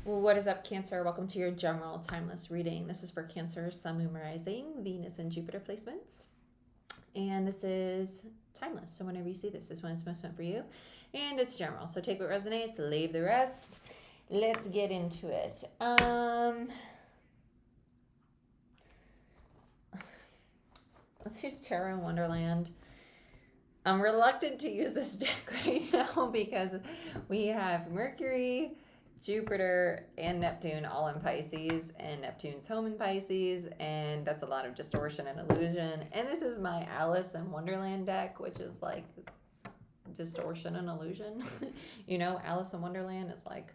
What is up, Cancer? Welcome to your general timeless reading. This is for Cancer, Sun, Moon, Rising, Venus, and Jupiter placements. And this is timeless. So whenever you see this is when it's most meant for you. And it's general. So take what resonates, leave the rest. Let's get into it. Let's use Tarot in Wonderland. I'm reluctant to use this deck right now because we have Mercury, Jupiter, and Neptune all in Pisces, and Neptune's home in Pisces, and that's a lot of distortion and illusion. And this is my Alice in Wonderland deck, which is like distortion and illusion. You know, Alice in Wonderland is like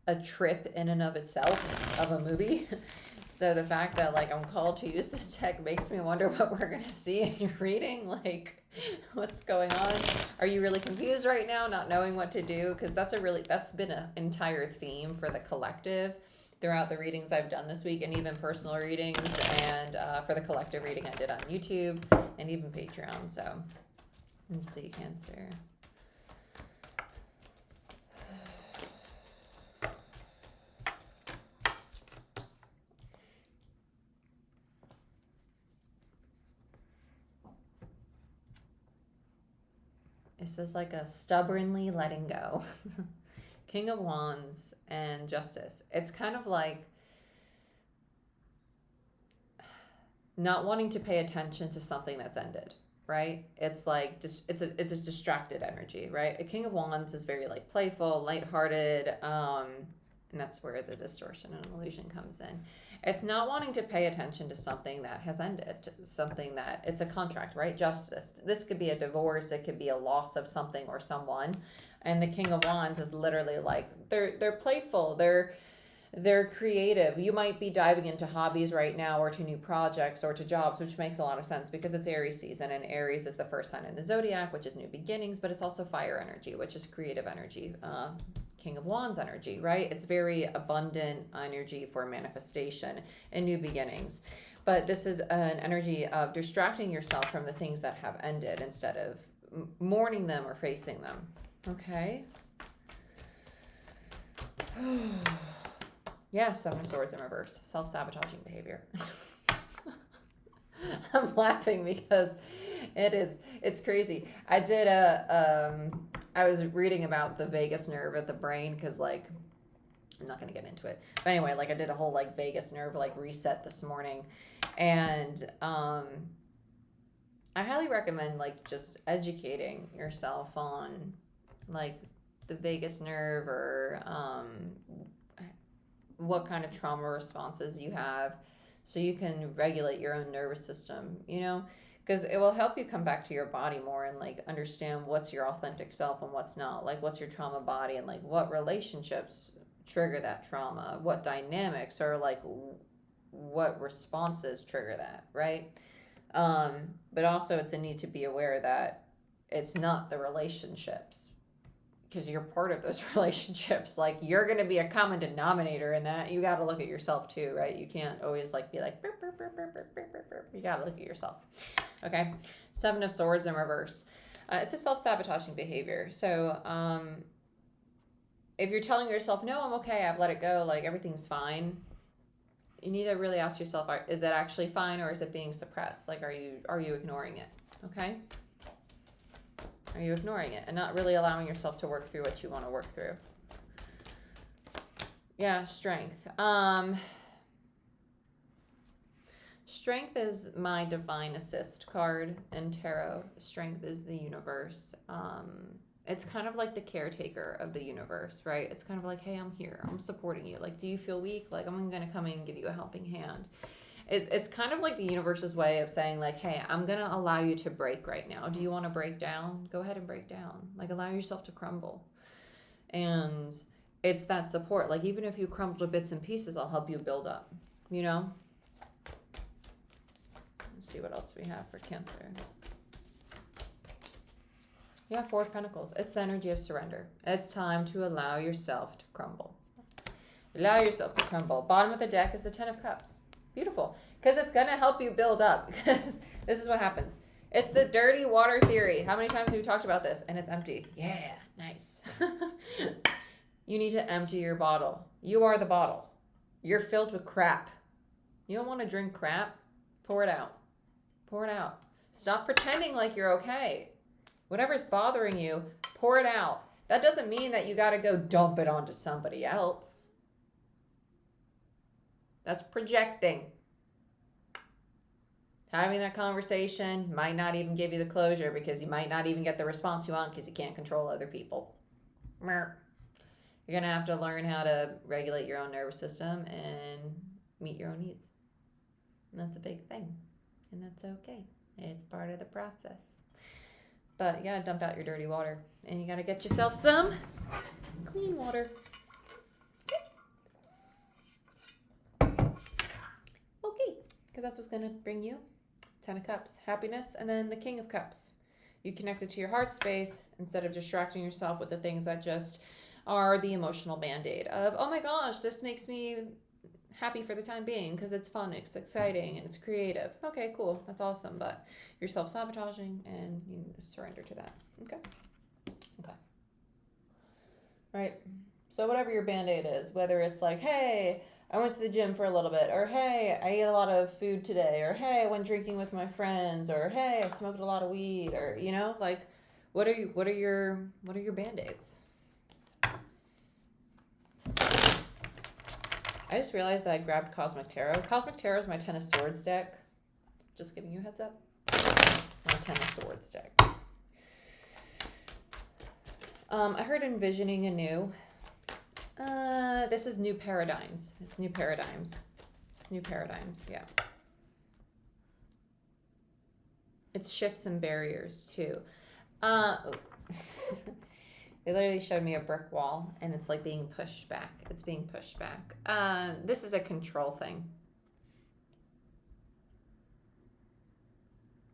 a trip in and of itself of a movie. So the fact that like I'm called to use this deck makes me wonder what we're gonna see in your reading. Like, what's going on? Are you really confused right now, not knowing what to do? Because that's been an entire theme for the collective throughout the readings I've done this week, and even personal readings, and for the collective reading I did on YouTube and even Patreon. So let's see, Cancer. This is like a stubbornly letting go. King of Wands and Justice. It's kind of like not wanting to pay attention to something that's ended, right? It's like it's a distracted energy, right? A King of Wands is very like playful, lighthearted, and that's where the distortion and illusion comes in. It's not wanting to pay attention to something that has ended, something that it's a contract, right? Justice. This could be a divorce. It could be a loss of something or someone. And the King of Wands is literally like, they're playful. They're creative. You might be diving into hobbies right now, or to new projects, or to jobs, which makes a lot of sense because it's Aries season, and Aries is the first sign in the zodiac, which is new beginnings, but it's also fire energy, which is creative energy. King of Wands energy, right? It's very abundant energy for manifestation and new beginnings. But this is an energy of distracting yourself from the things that have ended instead of mourning them or facing them. Okay. Yeah, Seven of Swords in reverse. Self-sabotaging behavior. I'm laughing because it's crazy. I was reading about the vagus nerve at the brain because, like, I'm not going to get into it. But anyway, like, I did a whole, like, vagus nerve, like, reset this morning. And I highly recommend, like, just educating yourself on, like, the vagus nerve, or what kind of trauma responses you have, so you can regulate your own nervous system, you know? Because it will help you come back to your body more and like understand what's your authentic self and what's not. Like, what's your trauma body, and like what relationships trigger that trauma, what dynamics, or like what responses trigger that, right? But also it's a need to be aware that it's not the relationships, because you're part of those relationships. Like, you're going to be a common denominator in that. You got to look at yourself too, right? You can't always like be like, burp, burp, burp, burp, burp, burp, burp, burp. You got to look at yourself. Okay. Seven of Swords in reverse. It's a self-sabotaging behavior. So if you're telling yourself, no, I'm okay, I've let it go, like everything's fine, you need to really ask yourself, is it actually fine, or is it being suppressed? Like, are you ignoring it? Okay. Are you ignoring it and not really allowing yourself to work through what you want to work through? Yeah, strength. Strength is my divine assist card in tarot. Strength is the universe. It's kind of like the caretaker of the universe, right? It's kind of like, hey, I'm here. I'm supporting you. Like, do you feel weak? Like, I'm going to come in and give you a helping hand. It's kind of like the universe's way of saying, like, hey, I'm going to allow you to break right now. Do you want to break down? Go ahead and break down. Like, allow yourself to crumble. And it's that support. Like, even if you crumble to bits and pieces, I'll help you build up, you know? Let's see what else we have for Cancer. Yeah, Four of Pentacles. It's the energy of surrender. It's time to allow yourself to crumble. Allow yourself to crumble. Bottom of the deck is the Ten of Cups. Beautiful. Because it's going to help you build up. Because this is what happens. It's the dirty water theory. How many times have we talked about this? And it's empty. Yeah, nice. You need to empty your bottle. You are the bottle. You're filled with crap. You don't want to drink crap? Pour it out. Pour it out. Stop pretending like you're okay. Whatever's bothering you, pour it out. That doesn't mean that you got to go dump it onto somebody else. That's projecting. Having that conversation might not even give you the closure because you might not even get the response you want because you can't control other people. You're going to have to learn how to regulate your own nervous system and meet your own needs. And that's a big thing. And that's okay. It's part of the process. But you got to dump out your dirty water. And you got to get yourself some clean water. Okay. Because that's what's going to bring you 10 of Cups, happiness, and then the King of Cups. You connect it to your heart space instead of distracting yourself with the things that just are the emotional band-aid of, oh my gosh, this makes me happy for the time being because it's fun, it's exciting, and it's creative. Okay, cool. That's awesome. But you're self-sabotaging and you surrender to that. Okay. Okay. All right. So whatever your band-aid is, whether it's like, hey, I went to the gym for a little bit, or hey, I ate a lot of food today, or hey, I went drinking with my friends, or hey, I smoked a lot of weed, or like what are your band-aids? I just realized I grabbed Cosmic Tarot. Cosmic Tarot is my Ten of Swords deck. Just giving you a heads up. It's my Ten of Swords deck. I heard envisioning anew. This is new paradigms. It's new paradigms. It's new paradigms, yeah. It's shifts and barriers, too. They literally showed me a brick wall, and it's like being pushed back. It's being pushed back. This is a control thing.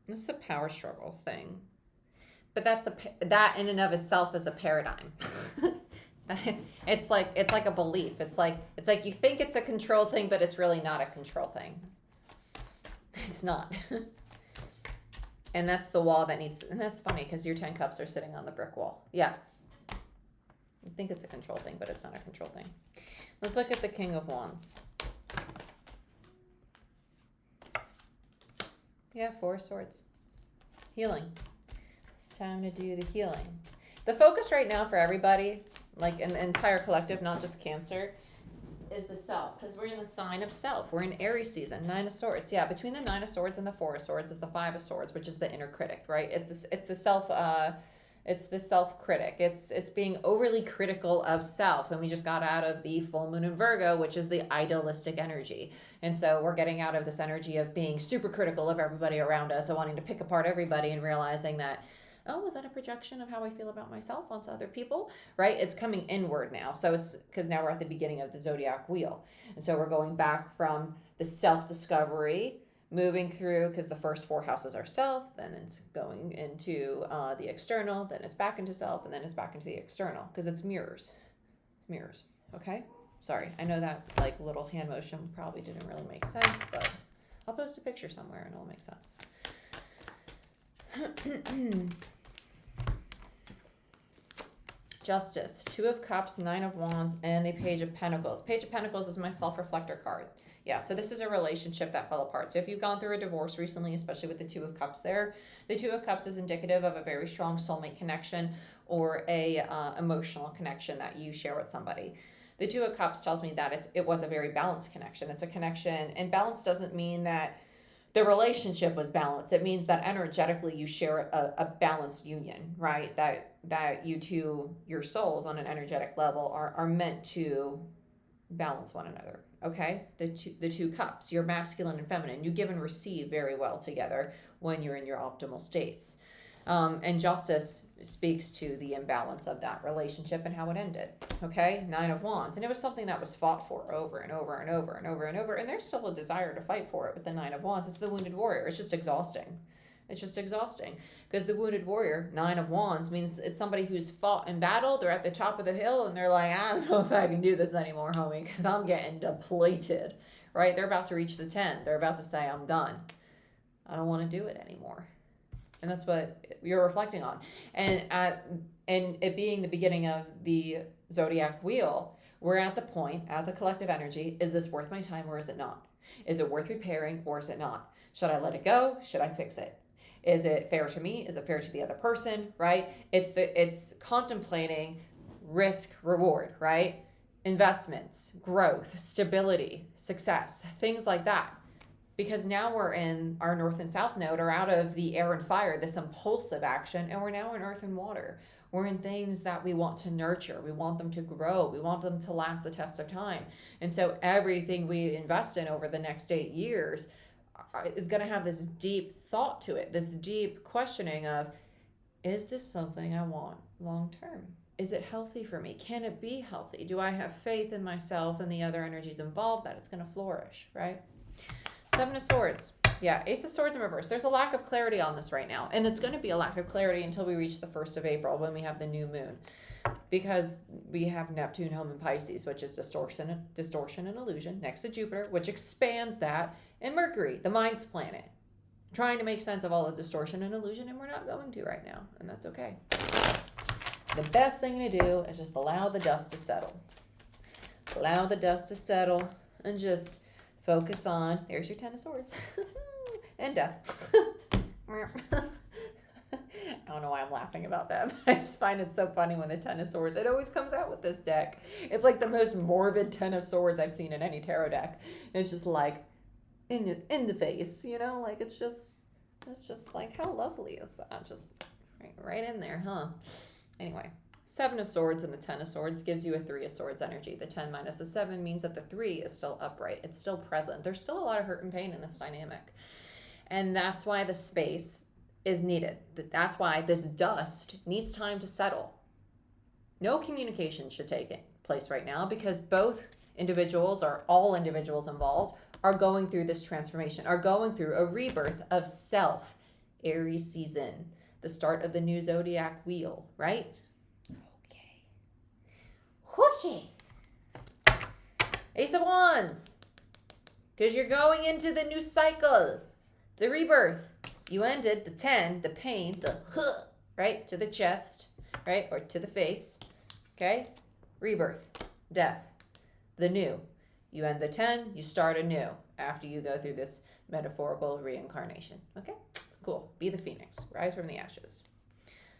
This is a power struggle thing. But that in and of itself is a paradigm. It's like a belief. It's like you think it's a control thing, but it's really not a control thing. It's not. And that's the wall that needs, and that's funny because your 10 cups are sitting on the brick wall. Yeah. You think it's a control thing, but it's not a control thing. Let's look at the King of Wands. Yeah, 4 of Swords. Healing. It's time to do the healing. The focus right now for everybody, like an entire collective, not just Cancer, is the self, because we're in the sign of self. We're in Aries season. 9 of Swords. Yeah, between the 9 of Swords and the 4 of Swords is the 5 of Swords, which is the inner critic, right? It's the self. It's the self-critic. It's being overly critical of self, and we just got out of the full moon in Virgo, which is the idealistic energy, and so we're getting out of this energy of being super critical of everybody around us and wanting to pick apart everybody and realizing that, oh, was that a projection of how I feel about myself onto other people, right? It's coming inward now. So it's because now we're at the beginning of the zodiac wheel. And so we're going back from the self-discovery, moving through, because the first 4 houses are self, then it's going into the external, then it's back into self, and then it's back into the external, because it's mirrors. It's mirrors, okay? Sorry, I know that like little hand motion probably didn't really make sense, but I'll post a picture somewhere and it'll make sense. Justice, 2 of Cups, 9 of Wands, and the Page of Pentacles. Page of Pentacles is my self-reflector card. Yeah, so this is a relationship that fell apart. So if you've gone through a divorce recently, especially with the 2 of Cups there, the 2 of Cups is indicative of a very strong soulmate connection or a emotional connection that you share with somebody. The 2 of Cups tells me that it was a very balanced connection. It's a connection, and balance doesn't mean that the relationship was balanced. It means that energetically you share a balanced union, right? That you two, your souls on an energetic level are meant to balance one another, okay? The two cups, you're masculine and feminine. You give and receive very well together when you're in your optimal states. And justice speaks to the imbalance of that relationship and how it ended, okay? 9 of Wands. And it was something that was fought for over and over and over and over and over. And there's still a desire to fight for it with the 9 of Wands. It's the wounded warrior. It's just exhausting. It's just exhausting. Because the wounded warrior, 9 of Wands, means it's somebody who's fought and battled. They're at the top of the hill and they're like, I don't know if I can do this anymore, homie, because I'm getting depleted, right? They're about to reach the 10. They're about to say, I'm done. I don't want to do it anymore. And that's what you're reflecting on. And it being the beginning of the zodiac wheel, We're at the point as a collective energy, is this worth my time or is it not? Is it worth repairing or is it not? Should I let it go? Should I fix it? Is it fair to me? Is it fair to the other person, right? It's contemplating risk reward, right? Investments, growth, stability, success, things like that. Because now we're in our north and south node, or out of the air and fire, this impulsive action, and we're now in earth and water. We're in things that we want to nurture. We want them to grow. We want them to last the test of time. And so everything we invest in over the next 8 years is going to have this deep thought to it, this deep questioning of, is this something I want long term? Is it healthy for me? Can it be healthy? Do I have faith in myself and the other energies involved that it's going to flourish, right? Seven of Swords. Yeah, Ace of Swords in reverse. There's a lack of clarity on this right now. And it's going to be a lack of clarity until we reach the 1st of April when we have the new moon. Because we have Neptune home in Pisces, which is distortion and illusion, next to Jupiter, which expands that. And Mercury, the mind's planet, trying to make sense of all the distortion and illusion, and we're not going to right now. And that's okay. The best thing to do is just allow the dust to settle. Allow the dust to settle and just focus on, there's your 10 of Swords, and death. I don't know why I'm laughing about that, but I just find it so funny when the 10 of Swords, it always comes out with this deck. It's like the most morbid 10 of Swords I've seen in any tarot deck. It's just like, in the face, you know, like it's just like, how lovely is that? Just right in there, huh? Anyway. 7 of Swords and the 10 of Swords gives you a 3 of Swords energy. The 10 minus the 7 means that the 3 is still upright. It's still present. There's still a lot of hurt and pain in this dynamic. And that's why the space is needed. That's why this dust needs time to settle. No communication should take place right now because both individuals, or all individuals involved, are going through this transformation, are going through a rebirth of self. Aries season, the start of the new zodiac wheel, right? Okay. Ace of Wands. Because you're going into the new cycle. The rebirth. You ended the 10, the pain, the right, to the chest, right, or to the face. Okay? Rebirth. Death. The new. You end the 10, you start anew after you go through this metaphorical reincarnation. Okay? Cool. Be the phoenix. Rise from the ashes.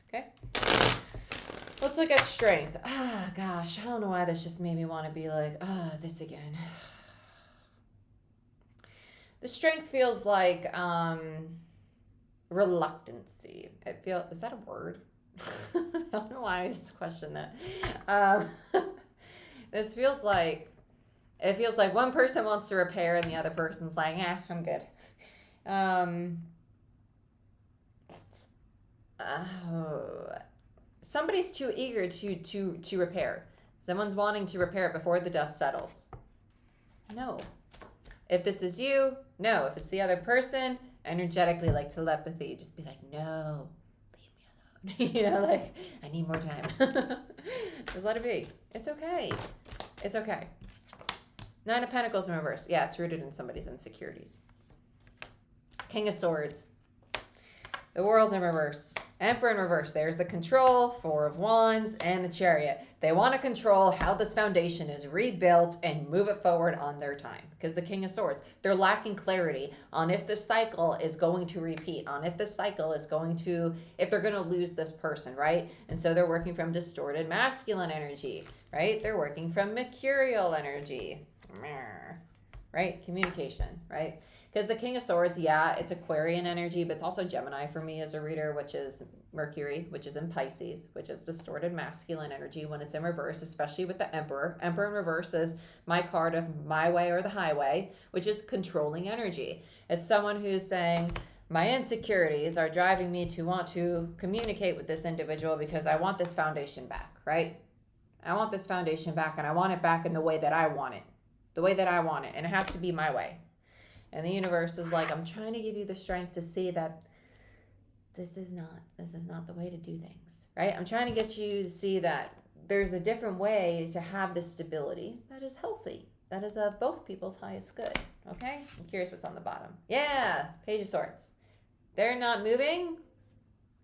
Okay? Let's look at strength. Gosh, I don't know why this just made me want to be like, this again. The strength feels like reluctancy. Is that a word? I don't know why I just questioned that. This feels like, it feels like one person wants to repair and the other person's like, I'm good. Somebody's too eager to repair. Someone's wanting to repair it before the dust settles. No. If this is you, no. If it's the other person, energetically, like telepathy, just be like, no, leave me alone. You know, like, I need more time. Just let it be. It's okay. It's okay. 9 of Pentacles in reverse. Yeah, it's rooted in somebody's insecurities. King of Swords. The World in reverse. Emperor in reverse. There's the control, 4 of Wands, and the Chariot. They want to control how this foundation is rebuilt and move it forward on their time. Because the King of Swords, they're lacking clarity on if this cycle is going to repeat, on if this cycle is going to, if they're going to lose this person, right? And so they're working from distorted masculine energy, right? They're working from mercurial energy, right? Communication, right? Because the King of Swords, yeah, it's Aquarian energy, but it's also Gemini for me as a reader, which is Mercury, which is in Pisces, which is distorted masculine energy when it's in reverse, especially with the Emperor. Emperor in reverse is my card of my way or the highway, which is controlling energy. It's someone who's saying, my insecurities are driving me to want to communicate with this individual because I want this foundation back, right? I want this foundation back, and I want it back in the way that I want it. The way that I want it, and it has to be my way. And the universe is like, I'm trying to give you the strength to see that this is not the way to do things, right? I'm trying to get you to see that there's a different way to have this stability that is healthy. That is both people's highest good, okay? I'm curious what's on the bottom. Yeah, Page of Swords. They're not moving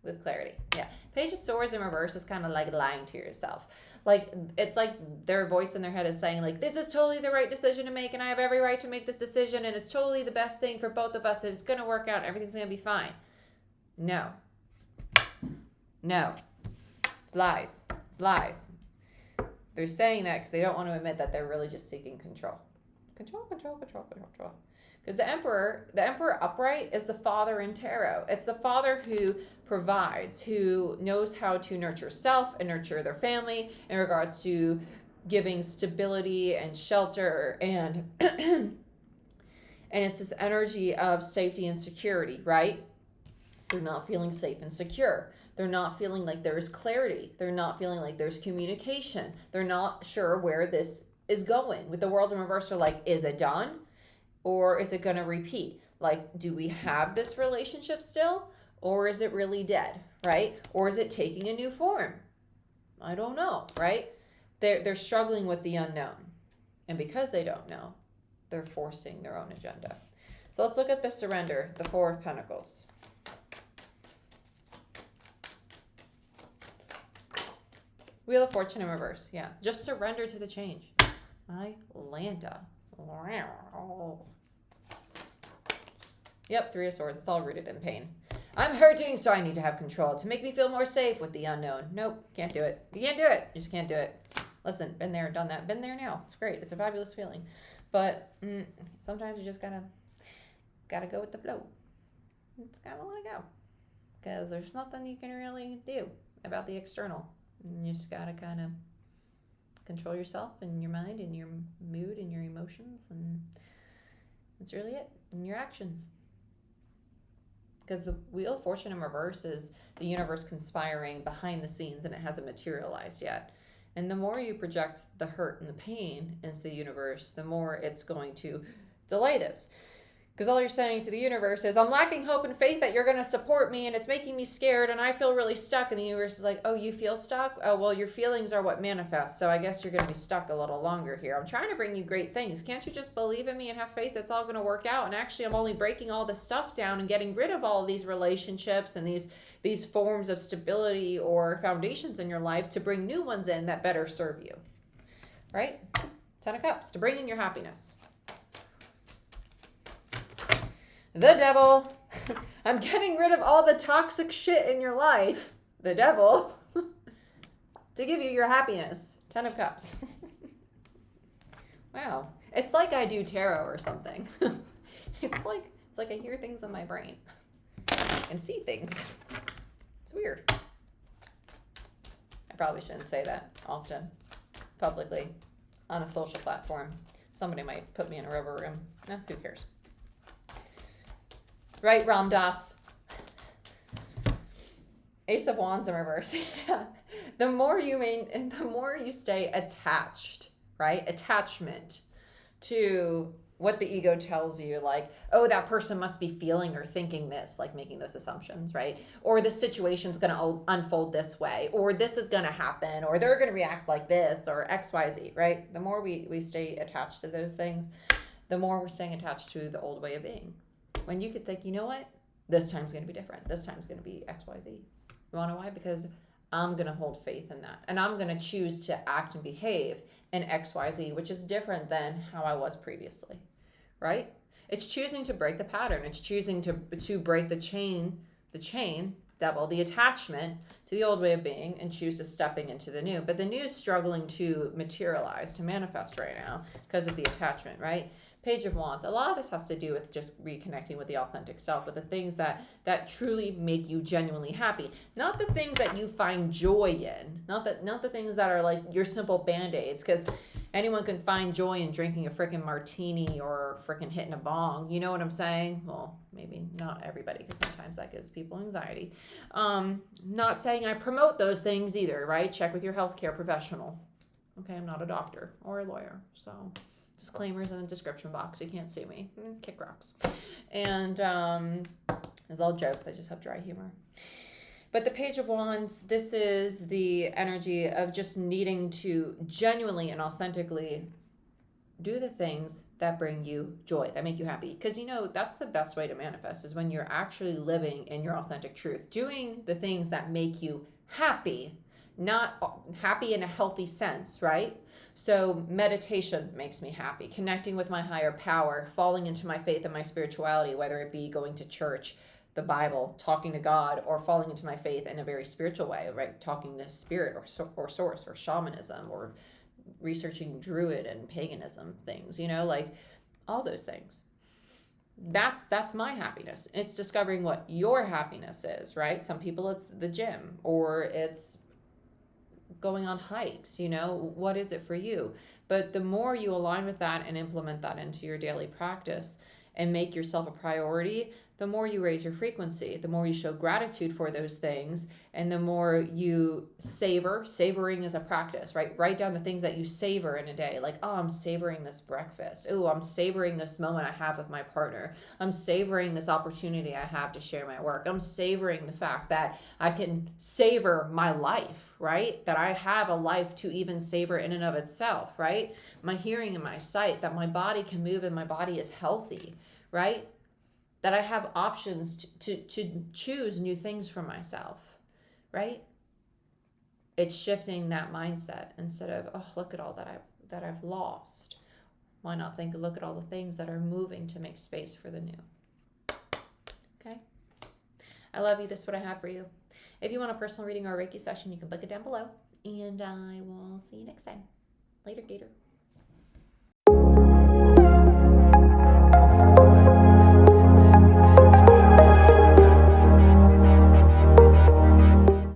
with clarity. Yeah, Page of Swords in reverse is kind of like lying to yourself. Like, it's like their voice in their head is saying, like, this is totally the right decision to make, and I have every right to make this decision, and it's totally the best thing for both of us, and it's going to work out, everything's going to be fine. No. No. It's lies. It's lies. They're saying that because they don't want to admit that they're really just seeking control. Control. Because the emperor upright is the father in tarot. It's the father who provides, who knows how to nurture self and nurture their family in regards to giving stability and shelter and and it's this energy of safety and security, right? They're not feeling safe and secure. They're not feeling like there's clarity. They're not feeling like there's communication. They're not sure where this is going. With the world in reverse, they're like, is it done? Or is it going to repeat? Like, do we have this relationship still? Or is it really dead, right? Or is it taking a new form? I don't know, right? They're struggling with the unknown. And because they don't know, they're forcing their own agenda. So let's look at the surrender, the Four of Pentacles. Wheel of Fortune in reverse. Yeah. Just surrender to the change. Lanta. Yep, Three of Swords. It's all rooted in pain. I'm hurting, so I need to have control to make me feel more safe with the unknown. Nope, can't do it. You can't do it. You just can't do it. Listen, been there, done that. Been there now. It's great. It's a fabulous feeling. But sometimes you just gotta go with the flow. Just gotta let it go. Because there's nothing you can really do about the external. You just gotta kind of control yourself and your mind and your mood and your emotions, and that's really it. And your actions. Because the Wheel of Fortune in reverse is the universe conspiring behind the scenes, and it hasn't materialized yet. And the more you project the hurt and the pain into the universe, the more it's going to delay this. Because all you're saying to the universe is, I'm lacking hope and faith that you're going to support me, and it's making me scared, and I feel really stuck. And the universe is like, oh, you feel stuck? Oh, well, your feelings are what manifest, so I guess you're going to be stuck a little longer here. I'm trying to bring you great things. Can't you just believe in me and have faith that's all going to work out? And actually, I'm only breaking all this stuff down and getting rid of all of these relationships and these forms of stability or foundations in your life to bring new ones in that better serve you. Right? Ten of Cups, to bring in your happiness. The Devil. I'm getting rid of all the toxic shit in your life. The Devil. To give you your happiness. Ten of Cups. Wow. It's like I do tarot or something. It's like I hear things in my brain and see things. It's weird. I probably shouldn't say that often, publicly, on a social platform. Somebody might put me in a rubber room. No, who cares? Right, Ram Dass? Ace of Wands in reverse. Yeah. The more you stay attached, right? Attachment to what the ego tells you, like, oh, that person must be feeling or thinking this, like making those assumptions, right? Or the situation's going to unfold this way, or this is going to happen, or they're going to react like this, or X, Y, Z, right? The more we stay attached to those things, the more we're staying attached to the old way of being. When you could think, you know what? This time's going to be different. This time's going to be X, Y, Z. You want to know why? Because I'm going to hold faith in that. And I'm going to choose to act and behave in X, Y, Z, which is different than how I was previously, right? It's choosing to break the pattern. It's choosing to break the chain, devil, the attachment to the old way of being, and choose to stepping into the new. But the new is struggling to materialize, to manifest right now because of the attachment, right? Page of Wands. A lot of this has to do with just reconnecting with the authentic self, with the things that truly make you genuinely happy. Not the things that you find joy in. Not the things that are like your simple band-aids, because anyone can find joy in drinking a freaking martini or freaking hitting a bong. You know what I'm saying? Well, maybe not everybody, because sometimes that gives people anxiety. Not saying I promote those things either, right? Check with your healthcare professional. Okay, I'm not a doctor or a lawyer, so... disclaimers in the description box. You can't sue me. Kick rocks. And it's all jokes. I just have dry humor. But the Page of Wands, this is the energy of just needing to genuinely and authentically do the things that bring you joy, that make you happy. Because, you know, that's the best way to manifest, is when you're actually living in your authentic truth. Doing the things that make you happy, not happy in a healthy sense, right? So meditation makes me happy, connecting with my higher power, falling into my faith and my spirituality, whether it be going to church, the Bible, talking to God, or falling into my faith in a very spiritual way, right? Talking to spirit or source or shamanism, or researching druid and paganism things, like all those things. That's my happiness. It's discovering what your happiness is, right? Some people it's the gym, or it's going on hikes, what is it for you? But the more you align with that and implement that into your daily practice and make yourself a priority, the more you raise your frequency, the more you show gratitude for those things, and the more you savor. Savoring is a practice, right? Write down the things that you savor in a day. Like, oh, I'm savoring this breakfast. Oh, I'm savoring this moment I have with my partner. I'm savoring this opportunity I have to share my work. I'm savoring the fact that I can savor my life, right? That I have a life to even savor in and of itself, right? My hearing and my sight, that my body can move and my body is healthy, right? That I have options to choose new things for myself, right? It's shifting that mindset instead of, oh, look at all that I've lost. Why not look at all the things that are moving to make space for the new? Okay? I love you. This is what I have for you. If you want a personal reading or a Reiki session, you can book it down below. And I will see you next time. Later, Gator.